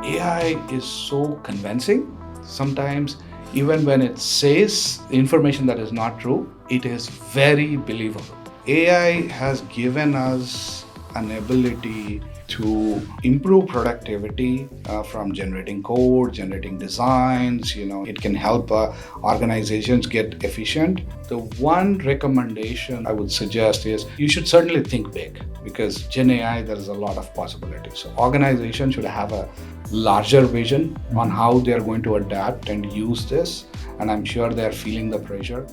AI is so convincing. Sometimes, even when it says information that is not true, it is very believable. AI has given us an ability to improve productivity from generating code, generating designs. It can help organizations get efficient. The one recommendation I would suggest is you should certainly think big, because Gen AI, there is a lot of possibilities. So organizations should have a larger vision on how they are going to adapt and use this, and I'm sure they are feeling the pressure.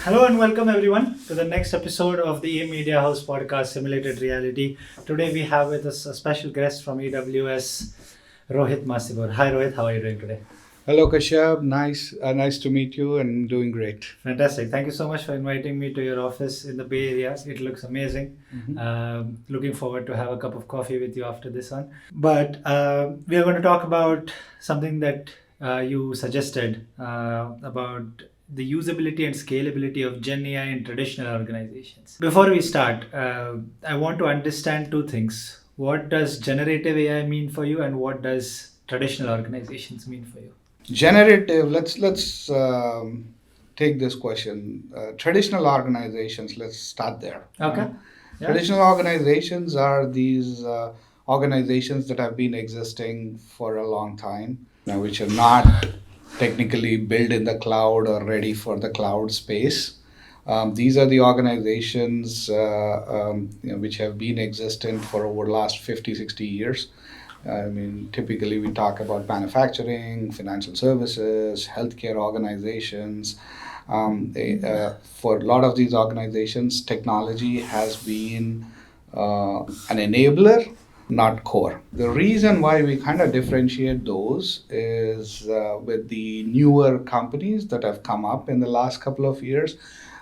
Hello and welcome everyone to the next episode of the Media House podcast Simulated Reality. Today we have with us a special guest from AWS, Rohit Masibur. Hi Rohit, how are you doing today? Hello Kashyap, nice to meet you, and doing great. Fantastic. Thank you so much for inviting me to your office in the Bay Area. It looks amazing. Looking forward to have a cup of coffee with you after this one. But we are going to talk about something that you suggested about the usability and scalability of Gen AI in traditional organizations. Before we start, I want to understand two things. What does generative AI mean for you, and what does traditional organizations mean for you? Generative. Let's take this question. Traditional organizations. Let's start there. Okay. Yeah. Traditional organizations are these organizations that have been existing for a long time, which are not technically built in the cloud or ready for the cloud space. These are the organizations which have been existent for over the last 50, 60 years. I mean, typically we talk about manufacturing, financial services, healthcare organizations. For a lot of these organizations, technology has been an enabler, not core. The reason why we kind of differentiate those is with the newer companies that have come up in the last couple of years,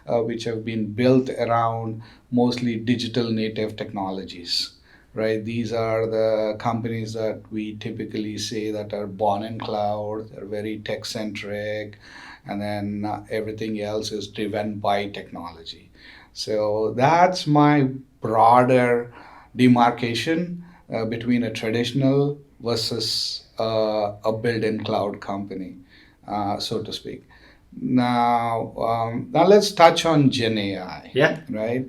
which have been built around mostly digital native technologies. Right, these are the companies that we typically say that are born in cloud. They're very tech centric, and then everything else is driven by technology. So that's my broader demarcation between a traditional versus a built-in cloud company, so to speak. Now let's touch on Gen AI. Yeah. Right.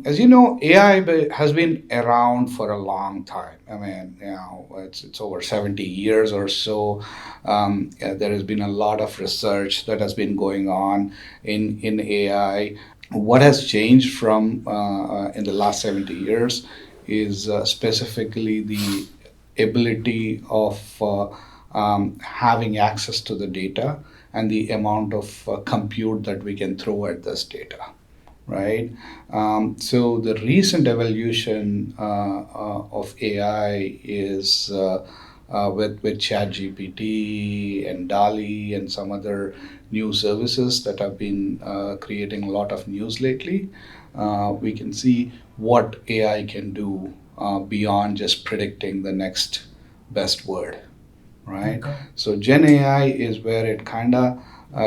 As you know, AI has been around for a long time. I mean, it's over 70 years or so. There has been a lot of research that has been going on in AI. What has changed from in the last 70 years is specifically the ability of having access to the data and the amount of compute that we can throw at this data. Right. So the recent evolution of AI is with ChatGPT and DALI and some other new services that have been creating a lot of news lately. We can see what AI can do beyond just predicting the next best word. Right. Okay. So Gen AI is where it kind of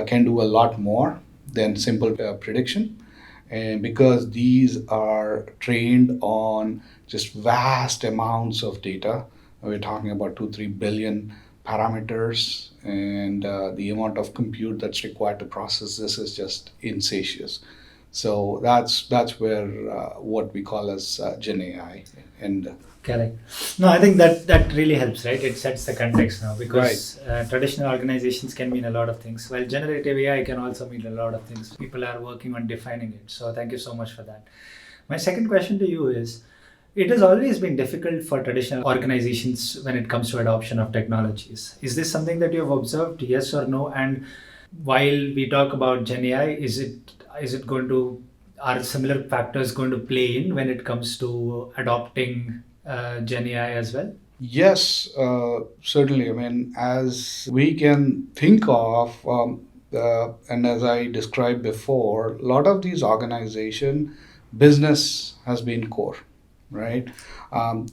can do a lot more than simple prediction. And because these are trained on just vast amounts of data, we're talking about 3 billion parameters, and the amount of compute that's required to process this is just insatiable. So that's where what we call as Gen AI. And Correct. No, I think that really helps, right? It sets the context now, because traditional organizations can mean a lot of things, while generative AI can also mean a lot of things. People are working on defining it. So thank you so much for that. My second question to you is, it has always been difficult for traditional organizations when it comes to adoption of technologies. Is this something that you have observed, yes or no? And while we talk about Gen AI, is it going to, are similar factors going to play in when it comes to adopting Gen AI as well? yes, certainly. I mean, as we can think of, and as I described before, a lot of these organization business has been core, right?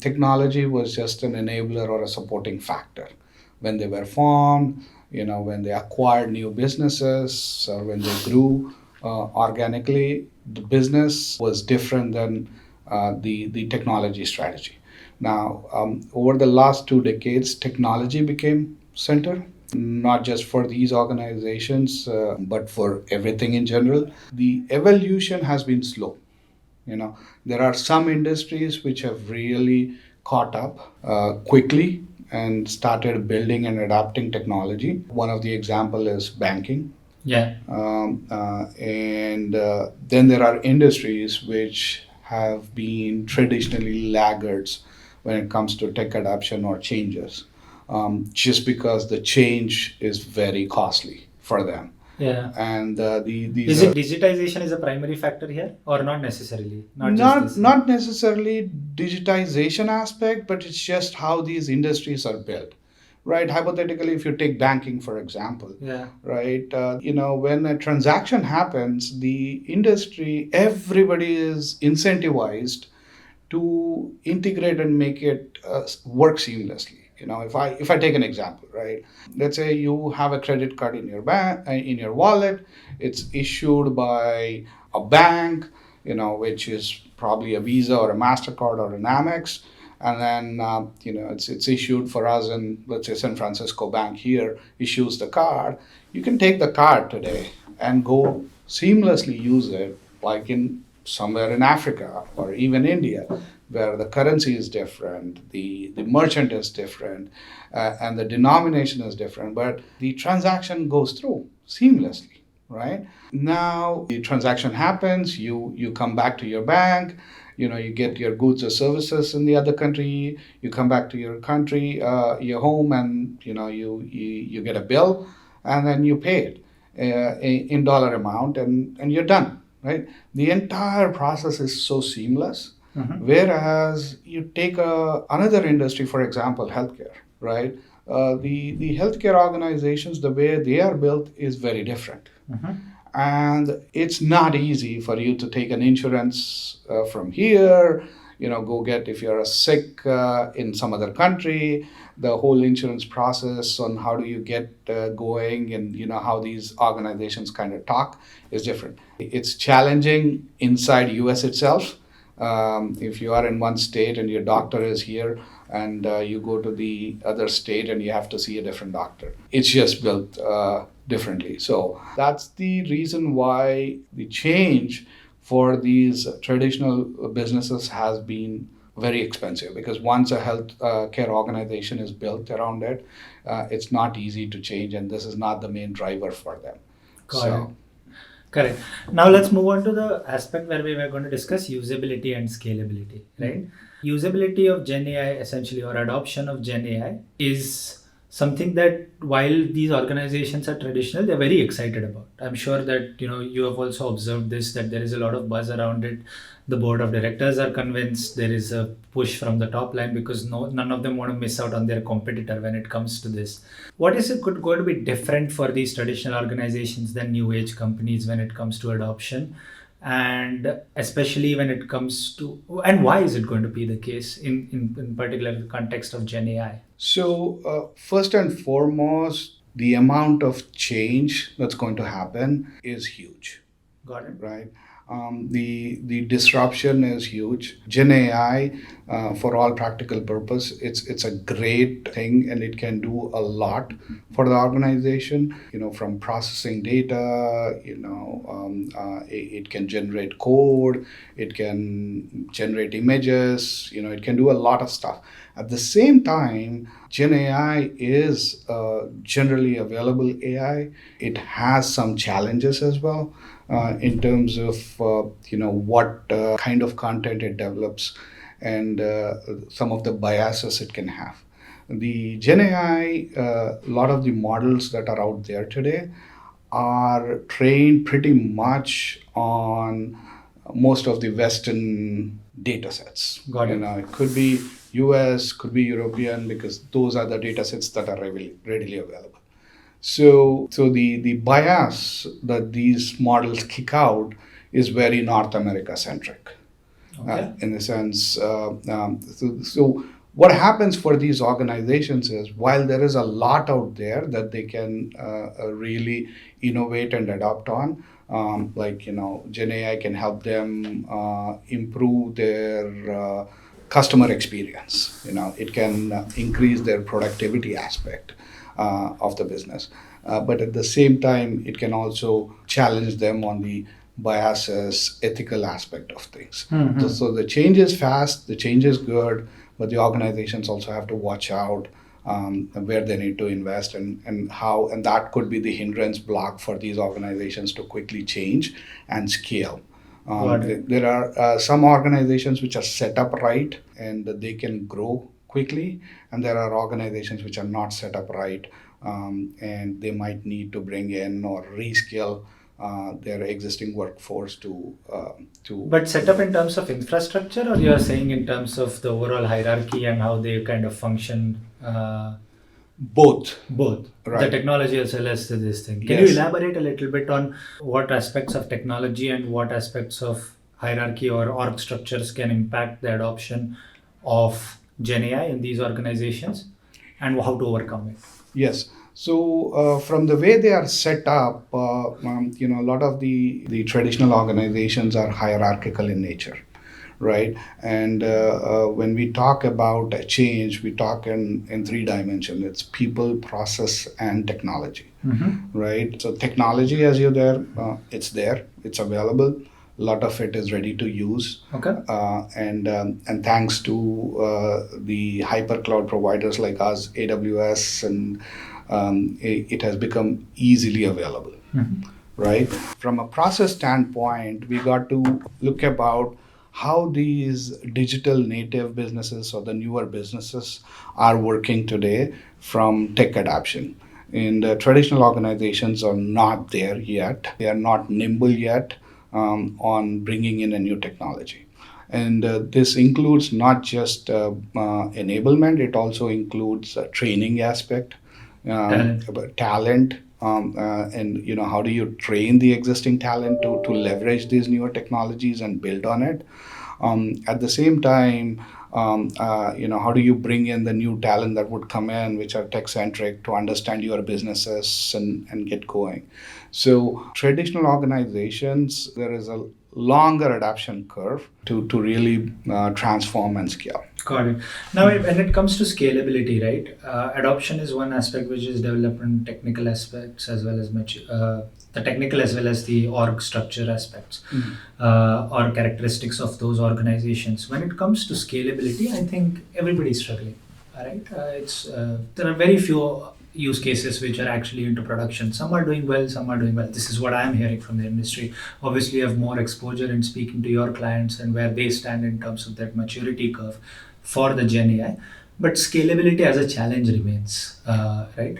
Technology was just an enabler or a supporting factor when they were formed. When they acquired new businesses or when they grew organically, the business was different than the technology strategy. Now, over the last 2 decades, technology became center, not just for these organizations, but for everything in general. The evolution has been slow. There are some industries which have really caught up quickly and started building and adapting technology. One of the example is banking. Yeah. And then there are industries which have been traditionally laggards when it comes to tech adoption or changes, just because the change is very costly for them. Yeah. And these Is are it digitization is a primary factor here, or not necessarily? Not just not this. not necessarily digitization aspect, but it's just how these industries are built, right? Hypothetically, if you take banking for example, Yeah. right, when a transaction happens, the industry, everybody is incentivized to integrate and make it work seamlessly. If I take an example, right? Let's say you have a credit card in your bank, in your wallet. It's issued by a bank, which is probably a Visa or a Mastercard or an Amex, and then it's issued for us, and let's say San Francisco Bank here issues the card. You can take the card today and go seamlessly use it, like in somewhere in Africa or even India, where the currency is different, the merchant is different, and the denomination is different, but the transaction goes through seamlessly, right? Now the transaction happens, you come back to your bank, you get your goods or services in the other country, you come back to your country, your home, and you get a bill, and then you pay it in dollar amount, and you're done, right? The entire process is so seamless. Whereas you take another industry, for example, healthcare, right? The healthcare organizations, the way they are built is very different. And it's not easy for you to take an insurance from here, go get, if you're sick in some other country, the whole insurance process on how do you get going, and how these organizations kind of talk is different. It's challenging inside US itself. If you are in one state and your doctor is here, and you go to the other state and you have to see a different doctor, it's just built differently. So that's the reason why the change for these traditional businesses has been very expensive, because once a health care organization is built around it, it's not easy to change, and this is not the main driver for them. Got So it. Correct. Now let's move on to the aspect where we were going to discuss usability and scalability, right? Usability of Gen AI essentially, or adoption of Gen AI, is something that while these organizations are traditional, they're very excited about. I'm sure that you have also observed this, that there is a lot of buzz around it. The board of directors are convinced, there is a push from the top line, because none of them want to miss out on their competitor when it comes to this. What is it going to be different for these traditional organizations than new age companies when it comes to adoption? And especially when it comes to, and why is it going to be the case in particular the context of Gen AI? first and foremost, the amount of change that's going to happen is huge, Got it. right? The disruption is huge. Gen AI, for all practical purpose, it's a great thing, and it can do a lot for the organization. From processing data, it can generate code, it can generate images. It can do a lot of stuff. At the same time, Gen AI is generally available AI. It has some challenges as well, in terms of what kind of content it develops, and some of the biases it can have. The Gen AI, a lot of the models that are out there today are trained pretty much on most of the Western data sets. Got it. It could be US, could be European, because those are the data sets that are readily available. So the bias that these models kick out is very North America centric, Okay. in the sense. So what happens for these organizations is, while there is a lot out there that they can really innovate and adopt on, like Gen AI can help them improve their customer experience. It can increase their productivity aspect of the business. But at the same time, it can also challenge them on the biases, ethical aspect of things. So the change is fast, the change is good, but the organizations also have to watch out where they need to invest, and that could be the hindrance block for these organizations to quickly change and scale. There are some organizations which are set up right and they can grow quickly, and there are organizations which are not set up right, and they might need to bring in or rescale their existing workforce to. But set up in terms of infrastructure, or you are saying in terms of the overall hierarchy and how they kind of function? Both. Both the Right. technology as well as this thing. Can you elaborate a little bit on what aspects of technology and what aspects of hierarchy or org structures can impact the adoption of Gen AI in these organizations and how to overcome it? Yes. So from the way they are set up, a lot of the traditional organizations are hierarchical in nature, right? And when we talk about a change, we talk in three dimensions. It's people, process, and technology, right? So technology, as you're there, it's available. A lot of it is ready to use. Okay. And thanks to the hyper cloud providers like us, AWS, and it has become easily available, right? From a process standpoint, we got to look about how these digital native businesses or the newer businesses are working today from tech adoption. And traditional organizations are not there yet. They are not nimble yet on bringing in a new technology. And this includes not just enablement, it also includes training aspect, about talent, and how do you train the existing talent to leverage these newer technologies and build on it. At the same time, how do you bring in the new talent that would come in, which are tech centric, to understand your businesses and get going. So traditional organizations, there is a longer adoption curve to really transform and scale. Got it. Now, when it comes to scalability, right? Adoption is one aspect which is development technical aspects as well as the technical as well as the org structure aspects or characteristics of those organizations. When it comes to scalability, I think everybody is struggling. All right, there are very few use cases which are actually into production. Some are doing well, some are doing well. This is what I am hearing from the industry. Obviously, you have more exposure in speaking to your clients and where they stand in terms of that maturity curve for the Gen AI. But scalability as a challenge remains, right?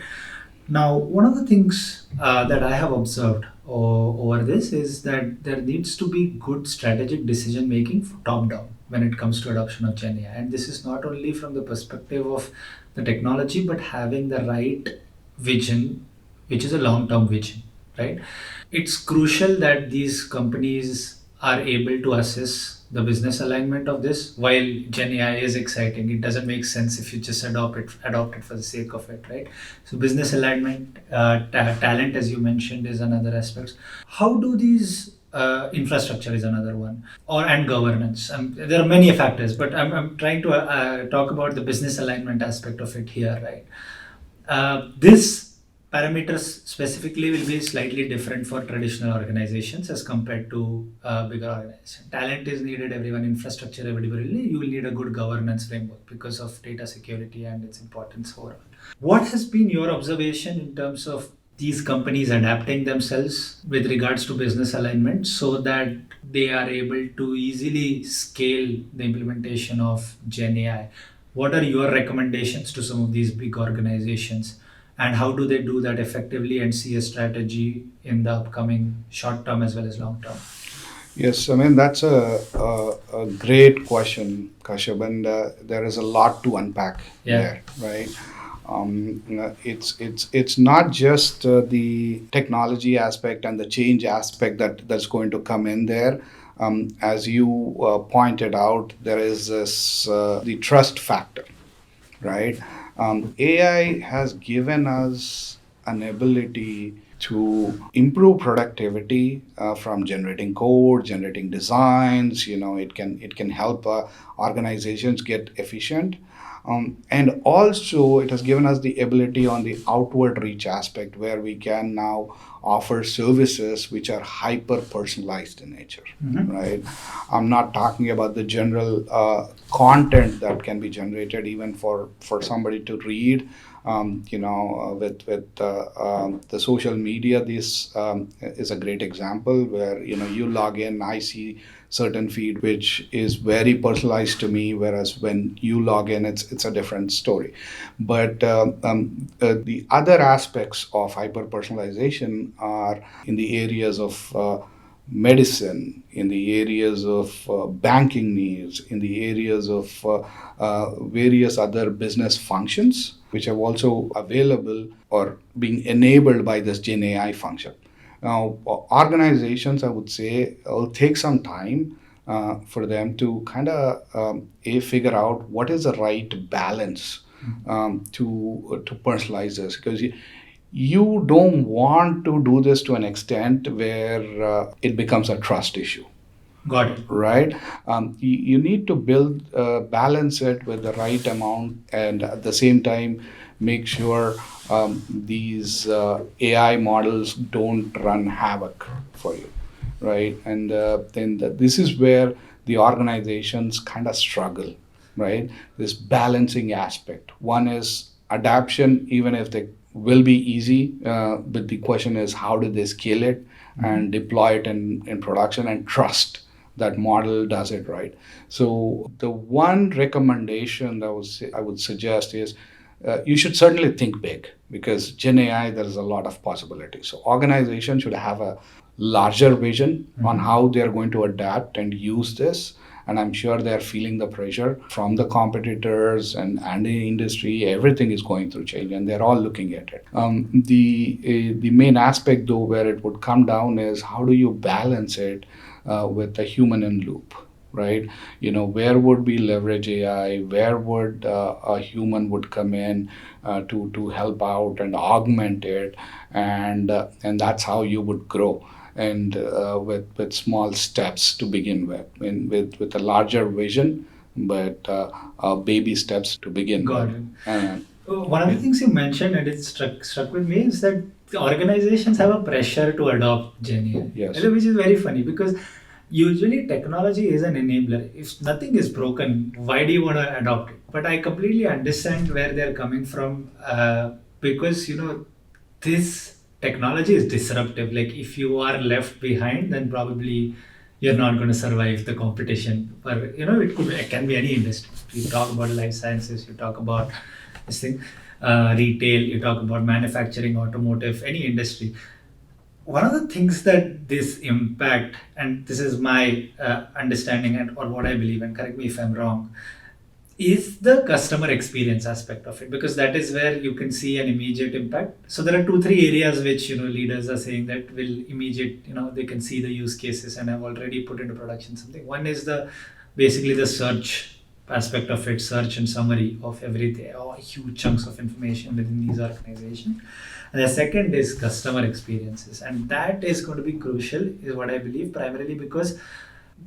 Now, one of the things that I have observed over this is that there needs to be good strategic decision making top down when it comes to adoption of Gen AI. And this is not only from the perspective of the technology, but having the right vision, which is a long term vision, right? It's crucial that these companies are able to assess the business alignment of this. While Gen AI is exciting, it doesn't make sense if you just adopt it for the sake of it, right? So business alignment, talent, as you mentioned, is another aspect. How do these infrastructure is another one, or and governance. There are many factors, but I'm trying to talk about the business alignment aspect of it here, right? This parameters specifically will be slightly different for traditional organizations as compared to bigger organizations. Talent is needed, everyone, infrastructure, everybody. You will need a good governance framework because of data security and its importance overall. What has been your observation in terms of these companies adapting themselves with regards to business alignment so that they are able to easily scale the implementation of Gen AI? What are your recommendations to some of these big organizations, and how do they do that effectively and see a strategy in the upcoming short term as well as long term? Yes, I mean, that's a great question, Kashyap, and there is a lot to unpack there, right? It's not just the technology aspect and the change aspect that's going to come in there. As you pointed out, there is this the trust factor, right? AI has given us an ability to improve productivity from generating code, generating designs. It can help organizations get efficient. And also, it has given us the ability on the outward reach aspect where we can now offer services which are hyper personalized in nature, right? I'm not talking about the general content that can be generated even for somebody to read. With the social media, this is a great example where you log in, I see certain feed which is very personalized to me, whereas when you log in, it's a different story. But the other aspects of hyper personalization are in the areas of medicine, in the areas of banking needs, in the areas of various other business functions, which are also available or being enabled by this Gen AI function. Now, organizations, I would say, will take some time for them to kind of figure out what is the right balance to personalize this, because you don't want to do this to an extent where it becomes a trust issue. Got it. Right? You need to build, balance it with the right amount, and at the same time, make sure these AI models don't run havoc for you, right? And this is where the organizations kind of struggle, right? This balancing aspect. One is adaption, even if they will be easy, but the question is how do they scale it and deploy it in production, and trust that model does it right. So the one recommendation that I would suggest is you should certainly think big, because Gen AI, there is a lot of possibilities. So organizations should have a larger vision on how they're going to adapt and use this. And I'm sure they're feeling the pressure from the competitors and the industry. Everything is going through change, and they're all looking at it. The main aspect, though, where it would come down is how do you balance it with the human in loop, right? Where would we leverage AI? Where would a human would come in to help out and augment it, and that's how you would grow. And with small steps to begin with, and with a larger vision, but baby steps to begin Got with. it. And One of the things you mentioned, and it struck with me, is that the organizations have a pressure to adopt Gen AI. Yes. Which is very funny because usually technology is an enabler. If nothing is broken, why do you want to adopt it? But I completely understand where they're coming from, because this technology is disruptive. Like if you are left behind, then probably you're not going to survive the competition. But it can be any industry. You talk about life sciences, you talk about this thing, retail, you talk about manufacturing, automotive, any industry. One of the things that this impact, and this is my understanding and or what I believe, and correct me if I'm wrong, is the customer experience aspect of it, because that is where you can see an immediate impact. So there are 2-3 areas which leaders are saying that will immediate, they can see the use cases and have already put into production something. One is basically the search aspect of it, search and summary of everything, or huge chunks of information within these organizations. And the second is customer experiences, and that is going to be crucial, is what I believe, primarily because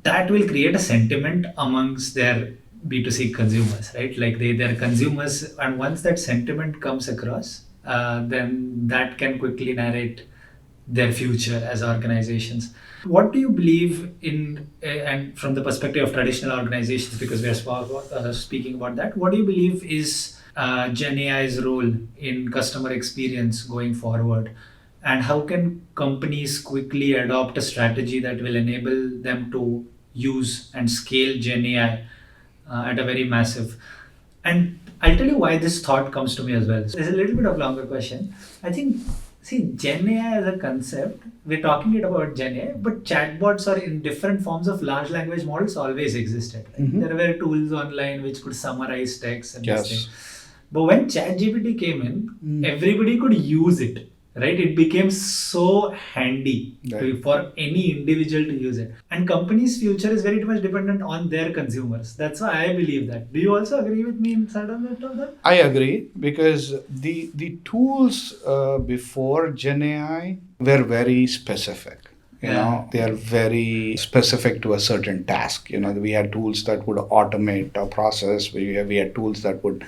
that will create a sentiment amongst their B2C consumers, right? Like they're consumers, and once that sentiment comes across, then that can quickly narrate their future as organizations. What do you believe in, and from the perspective of traditional organizations, because we are speaking about that, what do you believe is Gen AI's role in customer experience going forward? And how can companies quickly adopt a strategy that will enable them to use and scale Gen AI at a very massive? And I'll tell you why this thought comes to me as well. There's a little bit of longer question. I think, see, Gen AI as a concept, we're talking about Gen AI, but chatbots are in different forms of large language models always existed. Right? There were tools online which could summarize text and this Yes. thing. But when ChatGPT came in, everybody could use it. right? It became so handy Right. for any individual to use it. And companies' future is very much dependent on their consumers. That's why I believe that. Do you also agree with me inside of that? I agree because the tools before Gen AI were very specific. You Yeah. know, they are very specific to a certain task. You know, we had tools that would automate a process. We had tools that would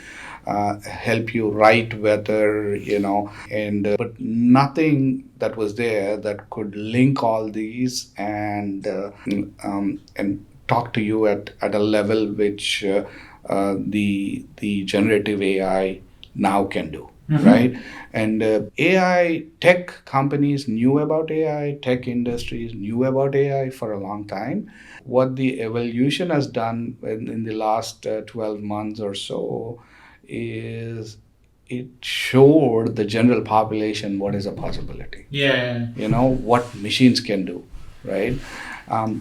help you write better. You know, and but nothing that was there that could link all these and talk to you at a level which the generative AI now can do. Right? And AI tech companies knew about AI, tech industries knew about AI for a long time. What the evolution has done in the last 12 months or so is it showed the general population what is a possibility. Yeah. You know what machines can do, right?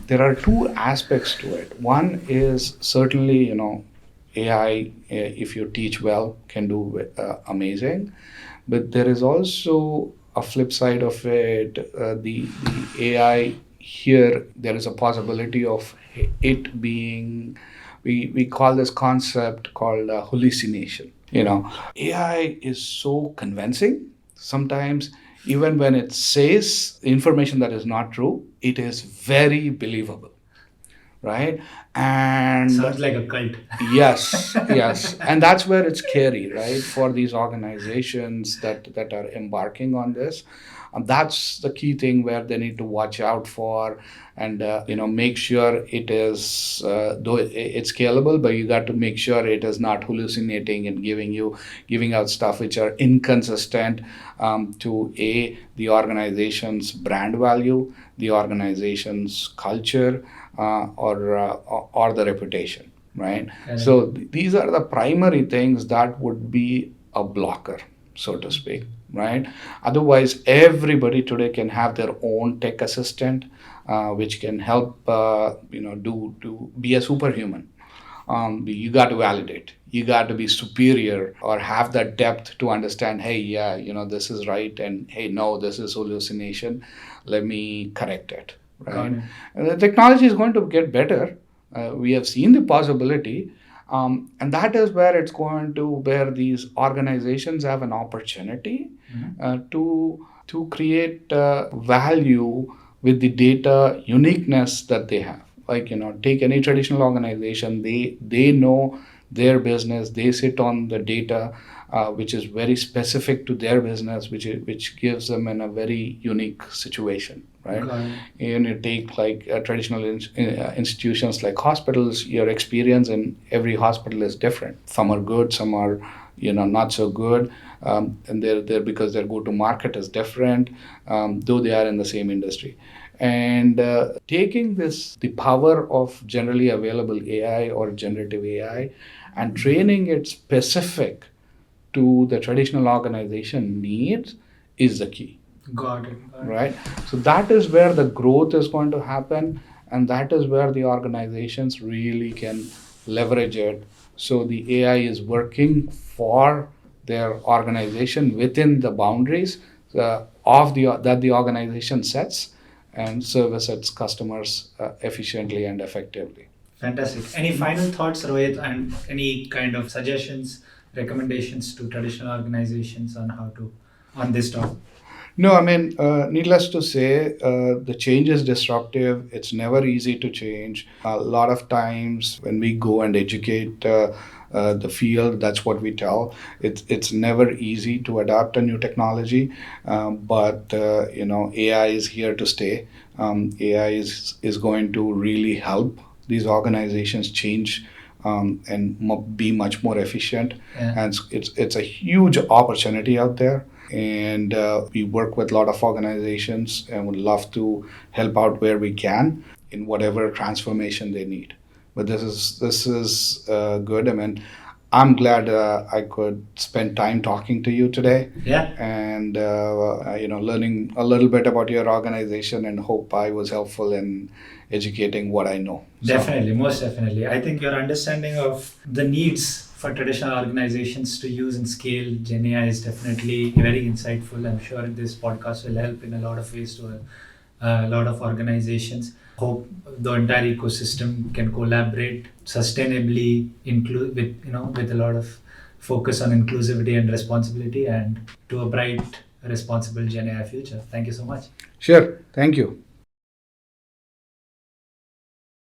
There are two aspects to it. One is certainly, you know, AI, if you teach well, can do amazing. But there is also a flip side of it. The AI here, there is a possibility of it being, we call this concept called hallucination. You know, AI is so convincing. Sometimes, even when it says information that is not true, it is very believable, right? And sounds like a cult. yes, yes, and that's where it's scary, right, for these organizations that are embarking on this. That's the key thing where they need to watch out for, and you know, make sure it is though it's scalable, but you got to make sure it is not hallucinating and giving out stuff which are inconsistent to the organization's brand value, the organization's culture, or the reputation, right? Correct. So these are the primary things that would be a blocker, so to speak, right? Otherwise, everybody today can have their own tech assistant, which can help, you know, do be a superhuman. You got to validate. You got to be superior or have that depth to understand, hey, yeah, you know, this is right, and hey, no, this is hallucination. Let me correct it, right? And the technology is going to get better. We have seen the possibility, and that is where it's going to, where these organizations have an opportunity to create value with the data uniqueness that they have. Like, you know, take any traditional organization, they know their business, they sit on the data which is very specific to their business, which gives them in a very unique situation, right? And you take like traditional institutions like hospitals, your experience in every hospital is different. Some are good, some are, you know, not so good, and they're because their go to market is different, though they are in the same industry. And taking this, the power of generally available AI or generative AI, and training it specific to the traditional organization needs is the key. Got it. Right? So that is where the growth is going to happen, and that is where the organizations really can leverage it. So the AI is working for their organization within the boundaries of the organization sets, and service its customers efficiently and effectively. Fantastic. Any final thoughts, Rohit, and any kind of suggestions, recommendations to traditional organizations on how to on this topic? No, I mean, needless to say, the change is disruptive. It's never easy to change. A lot of times when we go and educate the field, that's what we tell. It's never easy to adapt a new technology, but you know, AI is here to stay. AI is going to really help these organizations change and be much more efficient. Yeah. And it's a huge opportunity out there. And we work with a lot of organizations and would love to help out where we can in whatever transformation they need. But this is good. I mean, I'm glad I could spend time talking to you today, Yeah. and learning a little bit about your organization, and hope I was helpful in educating what I know. So, Definitely, most definitely. I think your understanding of the needs for traditional organizations to use and scale Gen AI is definitely very insightful. I'm sure this podcast will help in a lot of ways to a lot of organizations. Hope the entire ecosystem can collaborate sustainably, include with with a lot of focus on inclusivity and responsibility, and to a bright, responsible Gen AI future. Thank you so much. sure. Thank you.